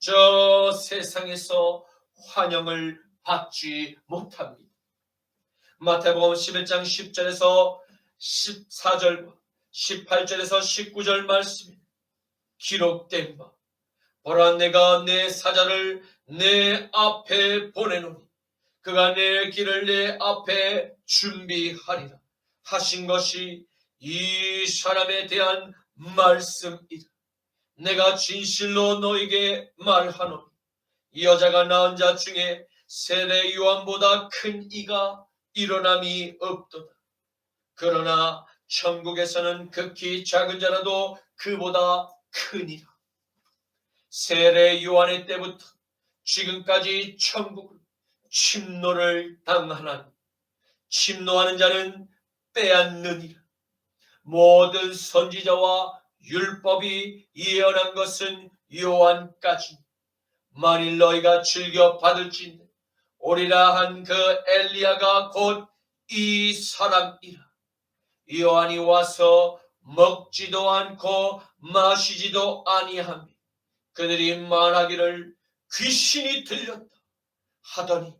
Speaker 1: 저 세상에서 환영을 받지 못합니다. 마태복음 11장 10절에서 14절, 18절에서 19절 말씀에 기록된 바, 보라 내가 내 사자를 내 앞에 보내노니 그가 내 길을 내 앞에 준비하리라 하신 것이 이 사람에 대한 말씀이다. 내가 진실로 너에게 말하노니 이 여자가 낳은 자 중에 세례 요한보다 큰 이가 일어남이 없도다. 그러나 천국에서는 극히 작은 자라도 그보다 크니라. 세례 요한의 때부터 지금까지 천국을 침노를 당하나니 침노하는 자는 빼앗느니라. 모든 선지자와 율법이 예언한 것은 요한까지. 만일 너희가 즐겨 받을진대 오리라 한 그 엘리야가 곧 이 사람이라. 요한이 와서 먹지도 않고 마시지도 아니하며 그들이 말하기를 귀신이 들렸다 하더니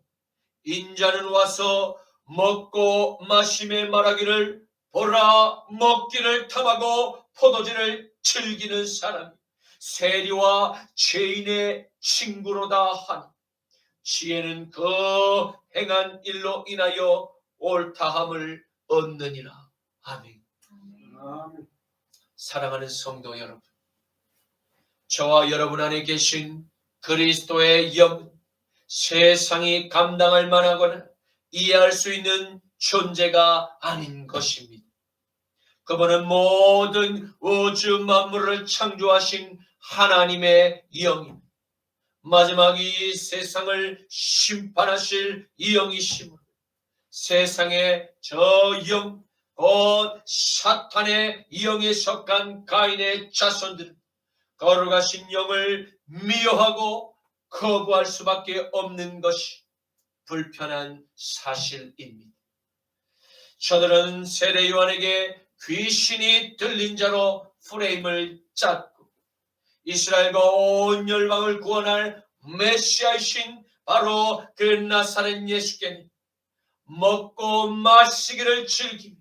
Speaker 1: 인자는 와서 먹고 마시며 말하기를 보라 먹기를 탐하고 포도주를 즐기는 사람이 세리와 죄인의 친구로다 하니 지혜는 그 행한 일로 인하여 옳다함을 얻느니라. 아멘.
Speaker 3: 아멘.
Speaker 1: 사랑하는 성도 여러분, 저와 여러분 안에 계신 그리스도의 영은 세상이 감당할 만하거나 이해할 수 있는 존재가 아닌 것입니다. 그분은 모든 우주 만물을 창조하신 하나님의 영입니다. 마지막 이 세상을 심판하실 영이시므로 세상의 저 영, 곧 사탄의 영에 속한 가인의 자손들은 거룩하신 영을 미워하고 거부할 수밖에 없는 것이 불편한 사실입니다. 저들은 세례 요한에게 귀신이 들린 자로 프레임을 짰고 이스라엘과 온 열방을 구원할 메시아이신 바로 그 나사렛 예수께는 먹고 마시기를 즐기며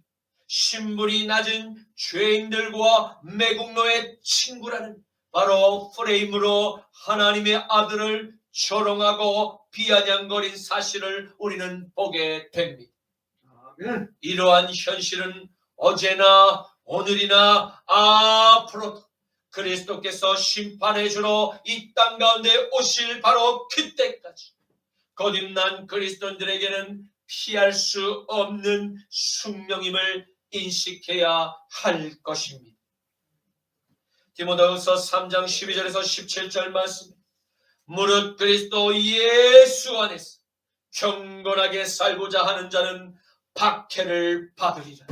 Speaker 1: 신분이 낮은 죄인들과 매국노의 친구라는 바로 프레임으로 하나님의 아들을 조롱하고 비아냥거린 사실을 우리는 보게 됩니다.
Speaker 3: 아멘.
Speaker 1: 이러한 현실은 어제나 오늘이나 앞으로도 그리스도께서 심판해 주러 이 땅 가운데 오실 바로 그때까지 거듭난 그리스도인들에게는 피할 수 없는 숙명임을 인식해야 할 것입니다. 디모데후서 3장 12절에서 17절 말씀, 무릇 그리스도 예수 안에서 경건하게 살고자 하는 자는 박해를 받으리라.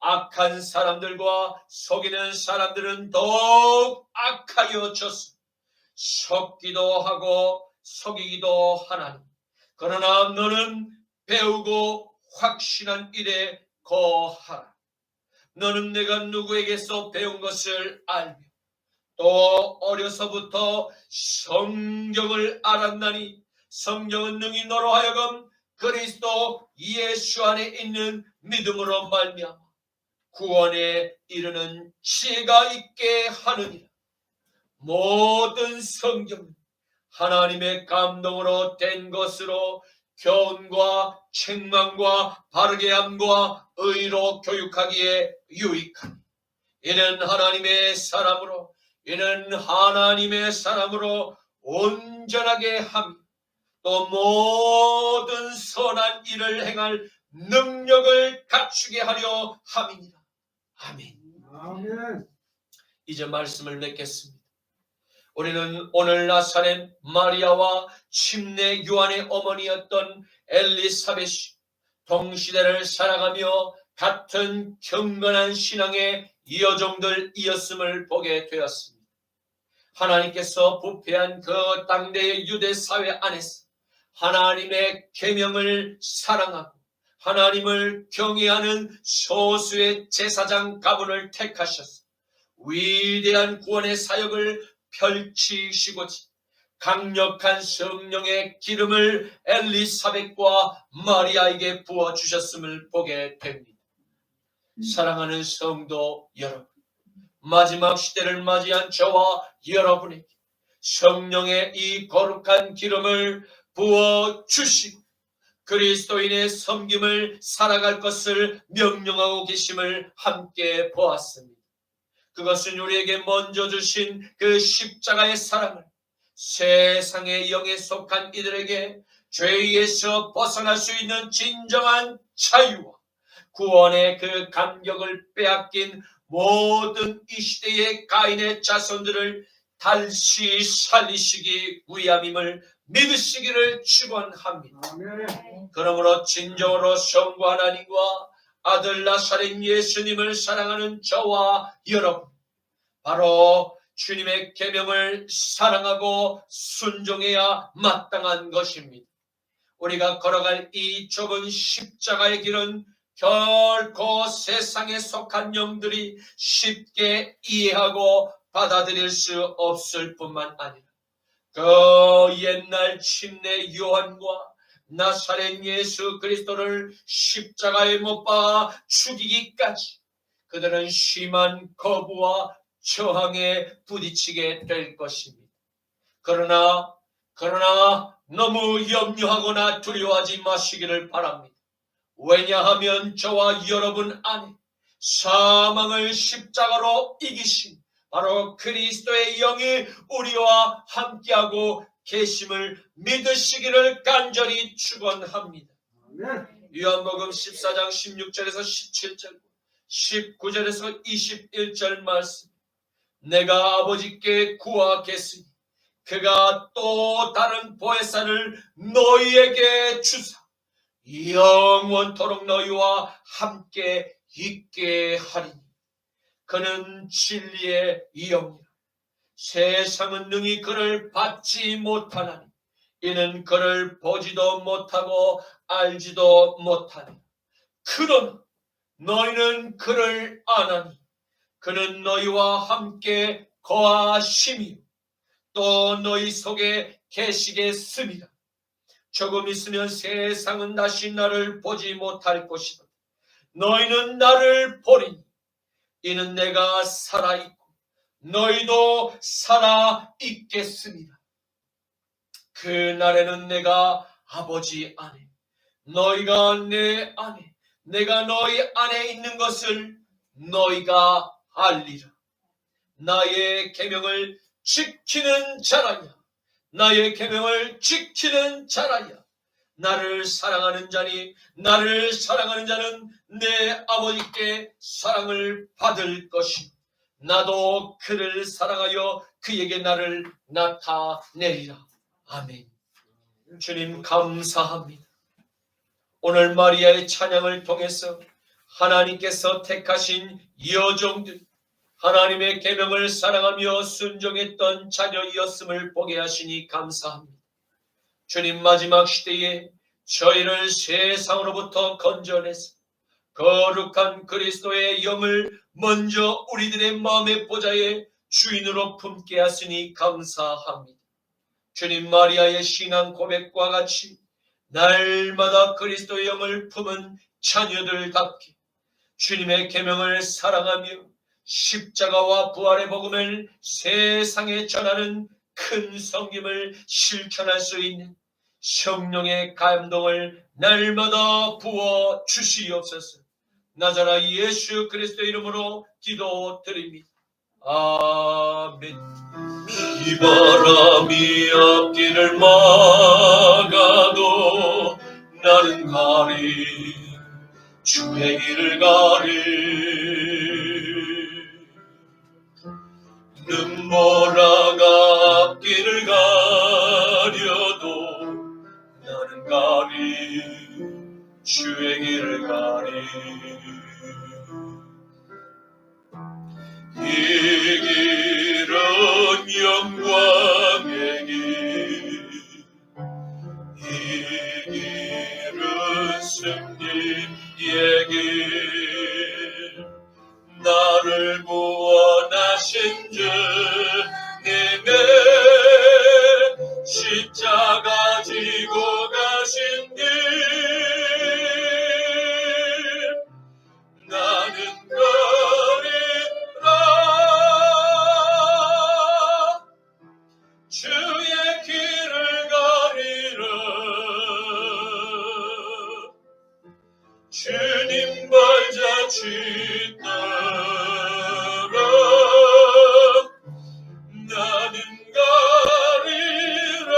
Speaker 1: 악한 사람들과 속이는 사람들은 더욱 악하여졌으며 속기도 하고 속이기도 하나니 그러나 너는 배우고 확신한 일에 거하라. 너는 내가 누구에게서 배운 것을 알며 또 어려서부터 성경을 알았나니 성경은 능히 너로 하여금 그리스도 예수 안에 있는 믿음으로 말미암아 구원에 이르는 지혜가 있게 하느니라. 모든 성경은 하나님의 감동으로 된 것으로 교훈과 책망과 바르게 함과 의로 교육하기에 유익하니 이는 하나님의 사람으로 온전하게 함, 또 모든 선한 일을 행할 능력을 갖추게 하려 함이니라. 아멘.
Speaker 3: 아멘.
Speaker 1: 이제 말씀을 맺겠습니다. 우리는 오늘 나사렛 마리아와 침례 요한의 어머니였던 엘리사벳이 동시대를 살아가며 같은 경건한 신앙의 여종들이었음을 보게 되었습니다. 하나님께서 부패한 그 당대의 유대 사회 안에서 하나님의 계명을 사랑하고 하나님을 경외하는 소수의 제사장 가문을 택하셔서 위대한 구원의 사역을 펼치시고자 강력한 성령의 기름을 엘리사벳과 마리아에게 부어주셨음을 보게 됩니다. 사랑하는 성도 여러분, 마지막 시대를 맞이한 저와 여러분에게 성령의 이 거룩한 기름을 부어주시고 그리스도인의 섬김을 살아갈 것을 명령하고 계심을 함께 보았습니다. 그것은 우리에게 먼저 주신 그 십자가의 사랑을 세상의 영에 속한 이들에게 죄에서 벗어날 수 있는 진정한 자유와 구원의 그 감격을 빼앗긴 모든 이 시대의 가인의 자손들을 다시 살리시기 위함임을 믿으시기를 축원합니다.
Speaker 3: 아멘.
Speaker 1: 그러므로 진정으로 성부 하나님과 아들 나사렛 예수님을 사랑하는 저와 여러분, 바로 주님의 계명을 사랑하고 순종해야 마땅한 것입니다. 우리가 걸어갈 이 좁은 십자가의 길은 결코 세상에 속한 영들이 쉽게 이해하고 받아들일 수 없을 뿐만 아니라 그 옛날 침례 요한과 나사렛 예수 그리스도를 십자가에 못 박아 죽이기까지 그들은 심한 거부와 저항에 부딪히게 될 것입니다. 그러나 너무 염려하거나 두려워하지 마시기를 바랍니다. 왜냐하면 저와 여러분 안에 사망을 십자가로 이기신 바로 그리스도의 영이 우리와 함께하고 계심을 믿으시기를 간절히 축원합니다.
Speaker 3: 아멘.
Speaker 1: 요한복음 14장 16절에서 17절, 19절에서 21절 말씀. 내가 아버지께 구하겠으니 그가 또 다른 보혜사를 너희에게 주사 영원토록 너희와 함께 있게 하리니 그는 진리의 영이라. 세상은 능히 그를 받지 못하나니 이는 그를 보지도 못하고 알지도 못하니 그러나 너희는 그를 아나니 그는 너희와 함께 거하심이요 또 너희 속에 계시겠음이라. 조금 있으면 세상은 다시 나를 보지 못할 것이다. 너희는 나를 보리니 이는 내가 살아있고 너희도 살아있겠습니다. 그날에는 내가 아버지 안에 너희가 내 안에 내가 너희 안에 있는 것을 너희가 알리라. 나의 계명을 지키는 자라야 나의 계명을 지키는 자라야 나를 사랑하는 자니 나를 사랑하는 자는 내 아버지께 사랑을 받을 것이고 나도 그를 사랑하여 그에게 나를 나타내리라. 아멘. 주님 감사합니다. 오늘 마리아의 찬양을 통해서 하나님께서 택하신 여종들 하나님의 계명을 사랑하며 순종했던 자녀이었음을 보게 하시니 감사합니다. 주님 마지막 시대에 저희를 세상으로부터 건져내서 거룩한 그리스도의 영을 먼저 우리들의 마음의 보좌에 주인으로 품게 하시니 감사합니다. 주님, 마리아의 신앙 고백과 같이 날마다 그리스도의 영을 품은 자녀들답게 주님의 계명을 사랑하며 십자가와 부활의 복음을 세상에 전하는 큰 섬김을 실천할 수 있는 성령의 감동을 날마다 부어 주시옵소서. 나자라 예수 그리스도의 이름으로 기도드립니다. 아멘. 비바람이 앞길을 막아도 나는 가리 주의 길을 가리. 눈보라가 앞길을 가려도 나는 가리 주의 길을 가리. 이 길은 영광의 길, 이 길은 승리의 길. 나를 구원하신 주님의 십자가 지고 가신 길. 나는 가리라 주의 길을 가리라. 주님 발자취 따라 나는 가리라.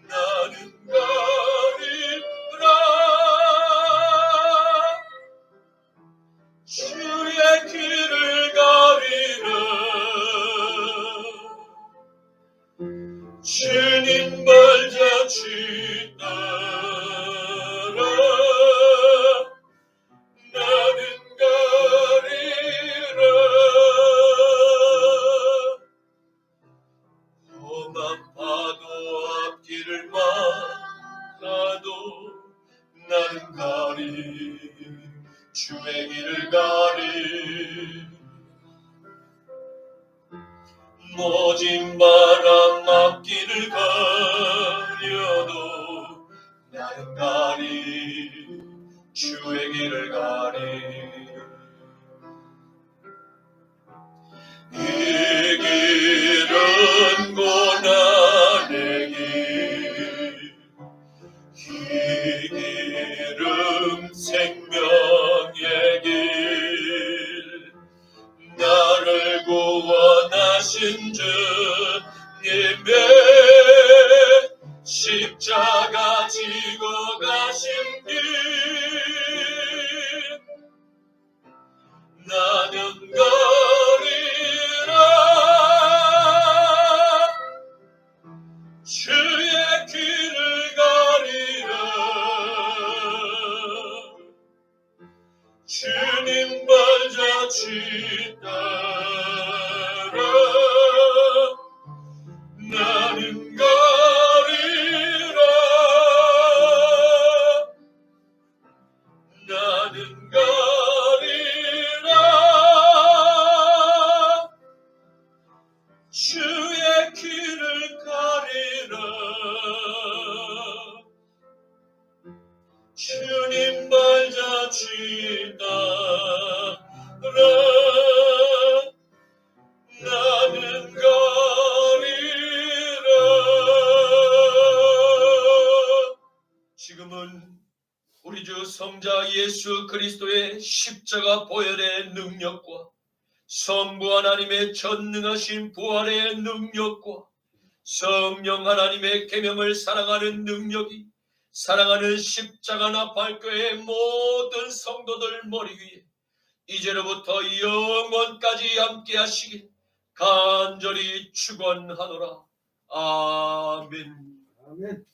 Speaker 1: 나는 가리라 주의 길을 가리라. 주님 발자취 따라 나는 가리라. 험한 파도 앞길을 막아도 나는 가리 주의 길을 가리. 모진 바람 앞길을 가려도 나는 가리 주의 길을 가리. 이 길은 고난의 길, 이 길은 생명의 길. 나를 구원하신 주님의 십자가 지고 가신 길. 나는 가리라 주의 길을 가리라. 주님 발자취 따라 나는 가리라. 나는 가리라 주의 길을 가리라. 주님 발자취 따라 나는 가리라. 지금은 우리 주 성자 예수 그리스도의 십자가 보혈의 능력과 성부 하나님의 전능하신 부활의 능력과 성령 하나님의 계명을 사랑하는 능력이 사랑하는 십자가 나팔교회의 모든 성도들 머리 위에 이제로부터 영원까지 함께 하시길 간절히 축원하노라. 아멘.
Speaker 3: 아멘.